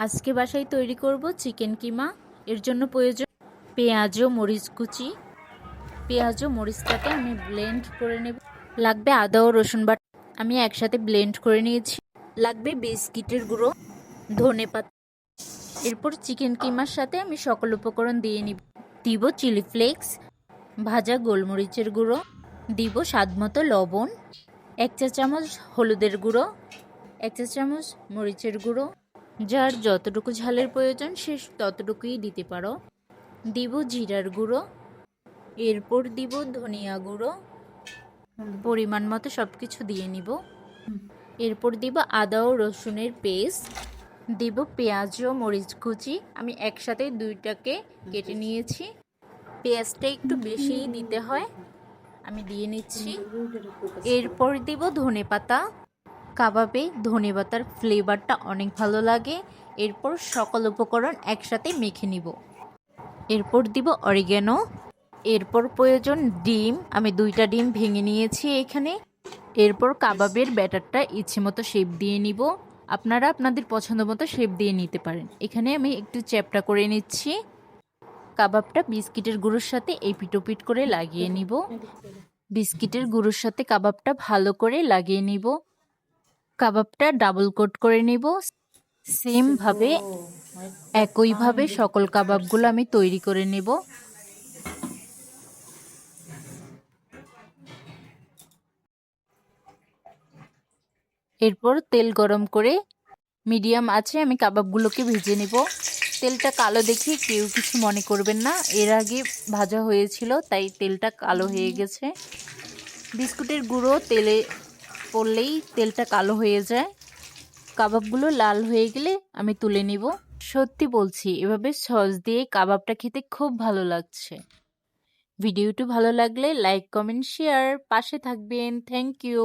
আজকে বাসায় তৈরি করব চিকেন কিমা। এর জন্য প্রয়োজন পেঁয়াজ ও মরিচ কুচি। পেঁয়াজ ও মরিচটাকে আমি ব্লেন্ড করে নেব। লাগবে আদা ও রসুন বাটা, আমি একসাথে ব্লেন্ড করে নিয়েছি। লাগবে বিস্কিটের গুঁড়ো, ধনেপাতা। এরপর চিকেন কিমার সাথে আমি সকল উপকরণ দিয়ে নিব। দিব চিলি ফ্লেক্স, ভাজা গোলমরিচের গুঁড়ো, দিব স্বাদমতো লবণ, 1 চা চামচ হলুদের গুঁড়ো, 1 চা চামচ মরিচের গুঁড়ো। যার যতটুকু ঝালের প্রয়োজন সে ততটুকুই দিতে পারো। দিব জিরার গুঁড়ো, এরপর দিব ধনিয়া গুঁড়ো, পরিমাণ মতো সব কিছু দিয়ে নিব। এরপর দিব আদা ও রসুনের পেস্ট, দিব পেঁয়াজ ও মরিচ কুচি। আমি একসাথে দুইটাকে কেটে নিয়েছি। পেঁয়াজটা একটু বেশিই দিতে হয়, আমি দিয়ে নিচ্ছি। এরপর দিব ধনেপাতা। কাবাবে ধনেপাতার ফ্লেভারটা অনেক ভালো লাগে। এরপর সকল উপকরণ একসাথে মেখে নিব। এরপর দিব অরিগ্যানো। এরপর প্রয়োজন ডিম, আমি 2টা ডিম ভেঙে নিয়েছি এখানে। এরপর কাবাবের ব্যাটারটা ইচ্ছে মতো শেপ দিয়ে নিব। আপনারা আপনাদের পছন্দ মতো শেপ দিয়ে নিতে পারেন। এখানে আমি একটু চ্যাপটা করে নিচ্ছি। কাবাবটা বিস্কিটের গুঁড়োর সাথে এপিটোপিট করে লাগিয়ে নিব। বিস্কিটের গুঁড়োর সাথে কাবাবটা ভালো করে লাগিয়ে নিব। কাবাবটা ডাবল কোট করে নিব। সেমভাবে একইভাবে সকল কাবাবগুলো আমি তৈরি করে নেব। এরপর তেল গরম করে মিডিয়াম আঁচে আমি কাবাবগুলোকে ভেজে নেব। তেলটা কালো দেখে কেউ কিছু মনে করবেন না, এর আগে ভাজা হয়েছিল তাই তেলটা কালো হয়ে গেছে। বিস্কুটের গুঁড়ো তেলে পড়লেই তেলটা কালো হয়ে যায়। কাবাবগুলো লাল হয়ে গেলে আমি তুলে নিব। সত্যি বলছি, এভাবে সস দিয়ে কাবাবটা খেতে খুব ভালো লাগছে। ভিডিওটি ভালো লাগলে লাইক, কমেন্ট, শেয়ার, পাশে থাকবেন। Thank you.